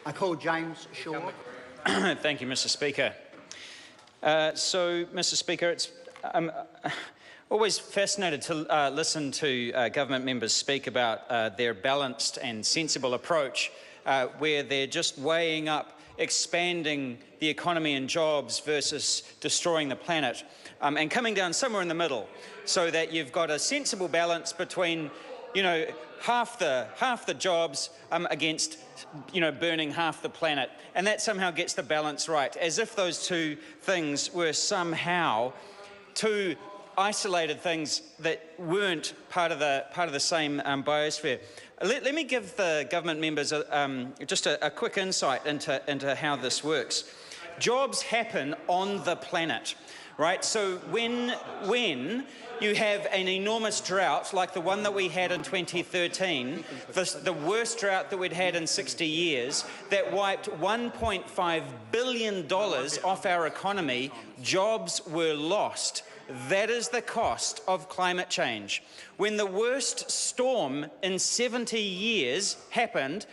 I call James Shaw. Thank you, Mr. Speaker. Mr. Speaker, I'm always fascinated to listen to government members speak about their balanced and sensible approach where they're just weighing up expanding the economy and jobs versus destroying the planet and coming down somewhere in the middle so that you've got a sensible balance between, half the jobs against, burning half the planet, and that somehow gets the balance right, as if those two things were somehow two isolated things that weren't part of the same biosphere. Let me give the government members just a quick insight into how this works. Jobs happen on the planet, right? So when you have an enormous drought like the one that we had in 2013, the worst drought that we'd had in 60 years, that wiped $1.5 billion off our economy, jobs were lost. That is the cost of climate change. When the worst storm in 70 years happened,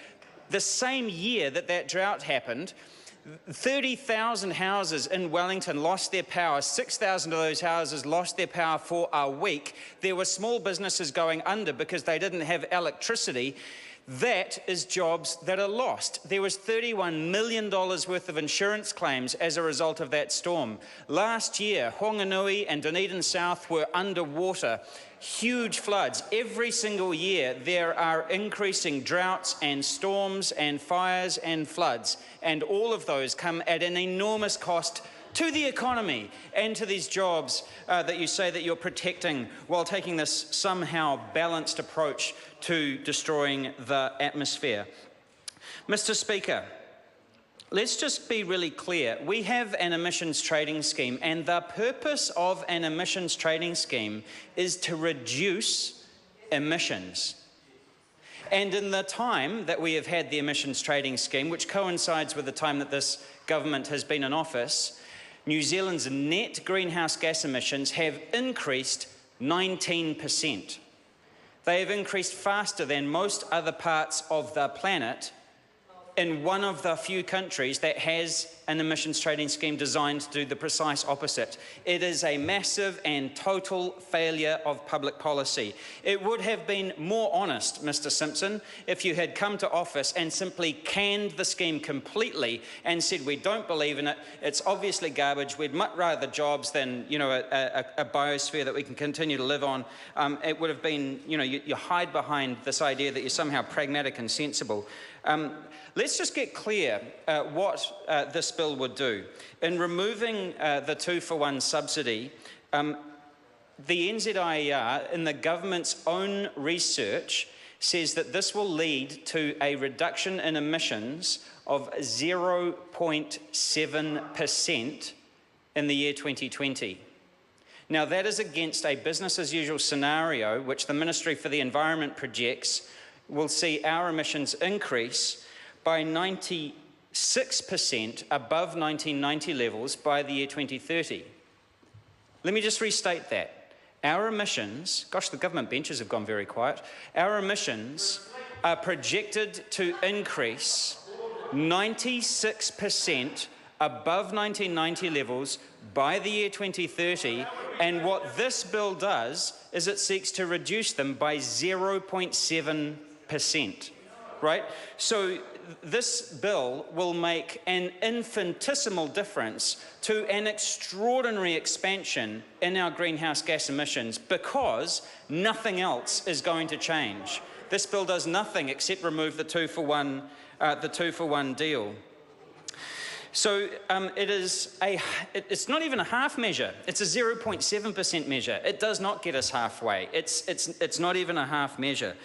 the same year that drought happened, 30,000 houses in Wellington lost their power. 6,000 of those houses lost their power for a week. There were small businesses going under because they didn't have electricity. That is jobs that are lost. There was $31 million worth of insurance claims as a result of that storm. Last year, Honganui and Dunedin South were underwater. Huge floods. Every single year, there are increasing droughts and storms and fires and floods. And all of those come at an enormous cost to the economy and to these jobs that you say that you're protecting while taking this somehow balanced approach to destroying the atmosphere. Mr. Speaker, let's just be really clear. We have an emissions trading scheme, and the purpose of an emissions trading scheme is to reduce emissions. And in the time that we have had the emissions trading scheme, which coincides with the time that this government has been in office, New Zealand's net greenhouse gas emissions have increased 19%. They have increased faster than most other parts of the planet in one of the few countries that has an emissions trading scheme designed to do the precise opposite. It is a massive and total failure of public policy. It would have been more honest, Mr. Simpson, if you had come to office and simply canned the scheme completely and said, we don't believe in it, it's obviously garbage, we'd much rather jobs than, a biosphere that we can continue to live on. It would have been, you hide behind this idea that you're somehow pragmatic and sensible. Let's just get clear what this bill would do. In removing the 2-for-1 subsidy, the NZIER, in the government's own research, says that this will lead to a reduction in emissions of 0.7% in the year 2020. Now, that is against a business-as-usual scenario, which the Ministry for the Environment projects will see our emissions increase by 96% above 1990 levels by the year 2030. Let me just restate that. Our emissions, gosh, the government benches have gone very quiet. Our emissions are projected to increase 96% above 1990 levels by the year 2030, and what this bill does is it seeks to reduce them by 0.7%, right? So this bill will make an infinitesimal difference to an extraordinary expansion in our greenhouse gas emissions because nothing else is going to change. This bill does nothing except remove the 2-for-1 deal. So it's not even a half measure, it's a 0.7% measure. It does not get us halfway. It's not even a half measure.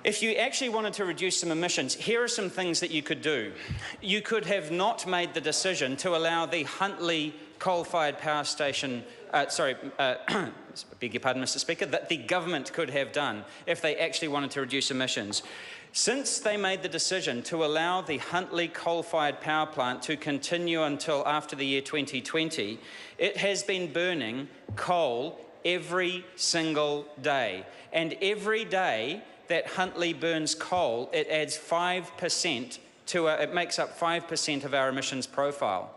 If you actually wanted to reduce some emissions, here are some things that you could do. You could have not made the decision to allow the Huntly coal-fired power station, beg your pardon, Mr. Speaker, that the government could have done if they actually wanted to reduce emissions. Since they made the decision to allow the Huntly coal-fired power plant to continue until after the year 2020, it has been burning coal every single day. And every day that Huntly burns coal, it adds 5% it makes up 5% of our emissions profile.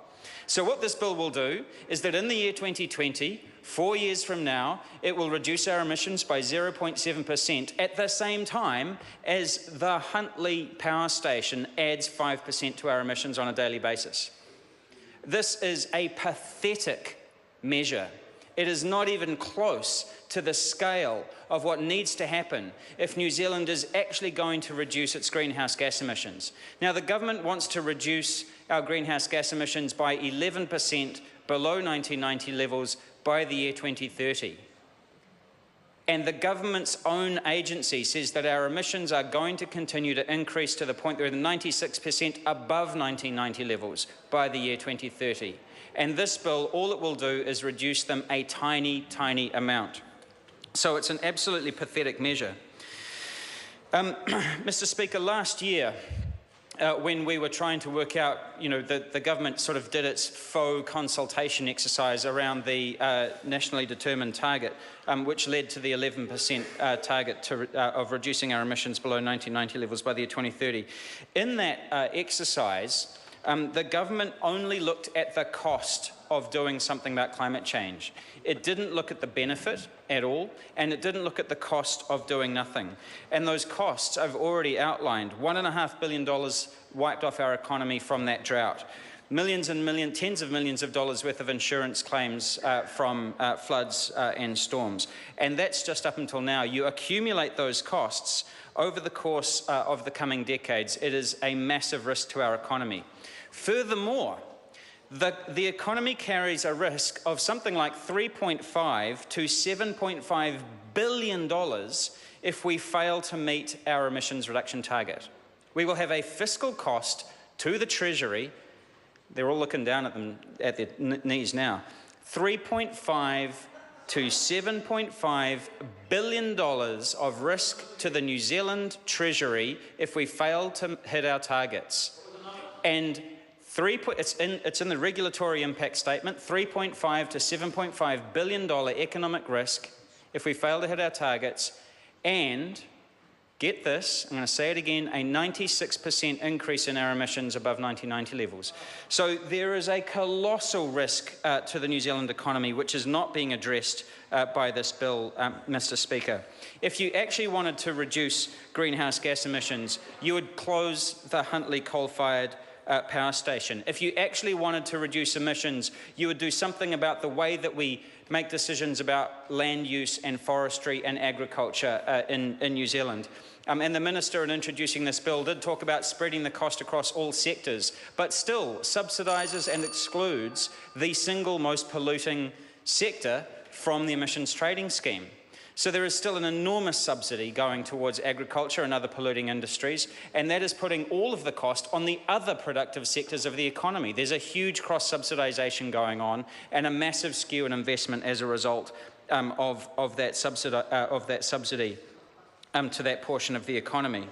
So what this bill will do is that in the year 2020, 4 years from now, it will reduce our emissions by 0.7% at the same time as the Huntly power station adds 5% to our emissions on a daily basis. This is a pathetic measure. It is not even close to the scale of what needs to happen if New Zealand is actually going to reduce its greenhouse gas emissions. Now, the government wants to reduce our greenhouse gas emissions by 11% below 1990 levels by the year 2030. And the government's own agency says that our emissions are going to continue to increase to the point that they're 96% above 1990 levels by the year 2030. And this bill, all it will do is reduce them a tiny, tiny amount. So it's an absolutely pathetic measure. Mr. Speaker, last year, when we were trying to work out, the government sort of did its faux consultation exercise around the nationally determined target, which led to the 11% target of reducing our emissions below 1990 levels by the year 2030. In that exercise, the government only looked at the cost of doing something about climate change. It didn't look at the benefit at all, and it didn't look at the cost of doing nothing. And those costs I've already outlined. $1.5 billion wiped off our economy from that drought. Millions and millions, tens of millions of dollars worth of insurance claims from floods and storms. And that's just up until now. You accumulate those costs over the course of the coming decades. It is a massive risk to our economy. Furthermore, the economy carries a risk of something like $3.5 to $7.5 billion if we fail to meet our emissions reduction target. We will have a fiscal cost to the Treasury, they're all looking down at them at their knees now, $3.5 to $7.5 billion of risk to the New Zealand Treasury if we fail to hit our targets. And it's in the regulatory impact statement, $3.5 to $7.5 billion economic risk if we fail to hit our targets, and, get this, I'm going to say it again, a 96% increase in our emissions above 1990 levels. So there is a colossal risk to the New Zealand economy, which is not being addressed by this bill, Mr. Speaker. If you actually wanted to reduce greenhouse gas emissions, you would close the Huntly coal-fired power station. If you actually wanted to reduce emissions, you would do something about the way that we make decisions about land use and forestry and agriculture in New Zealand. And the Minister, in introducing this bill, did talk about spreading the cost across all sectors, but still subsidises and excludes the single most polluting sector from the emissions trading scheme. So there is still an enormous subsidy going towards agriculture and other polluting industries, and that is putting all of the cost on the other productive sectors of the economy. There's a huge cross-subsidisation going on and a massive skew in investment as a result of that subsidy to that portion of the economy.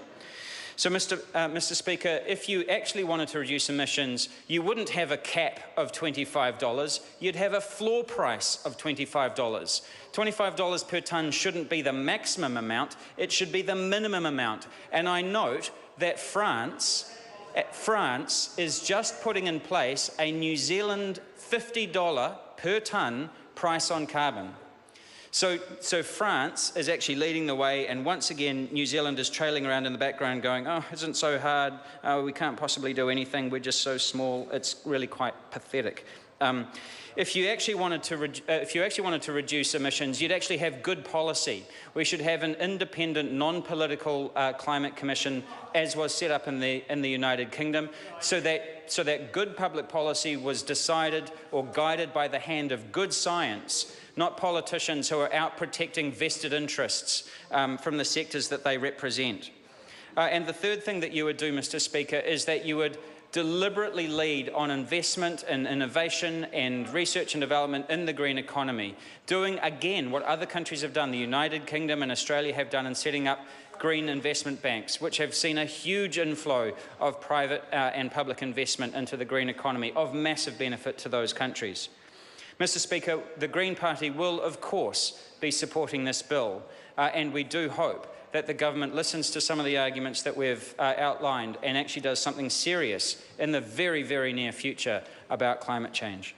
So, Mr. Speaker, if you actually wanted to reduce emissions, you wouldn't have a cap of $25, you'd have a floor price of $25. $25 per tonne shouldn't be the maximum amount, it should be the minimum amount. And I note that France is just putting in place a New Zealand $50 per tonne price on carbon. So France is actually leading the way, and once again, New Zealand is trailing around in the background going, oh, it isn't so hard, we can't possibly do anything, we're just so small, it's really quite pathetic. If you actually wanted to reduce emissions, you'd actually have good policy. We should have an independent, non-political climate commission, as was set up in the United Kingdom, so that good public policy was decided or guided by the hand of good science, not politicians who are out protecting vested interests from the sectors that they represent. And the third thing that you would do, Mr. Speaker, is that you would deliberately lead on investment and innovation and research and development in the green economy, doing again what other countries have done, the United Kingdom and Australia have done in setting up green investment banks, which have seen a huge inflow of private and public investment into the green economy, of massive benefit to those countries. Mr. Speaker, the Green Party will, of course, be supporting this bill, and we do hope that the government listens to some of the arguments that we've outlined and actually does something serious in the very, very near future about climate change.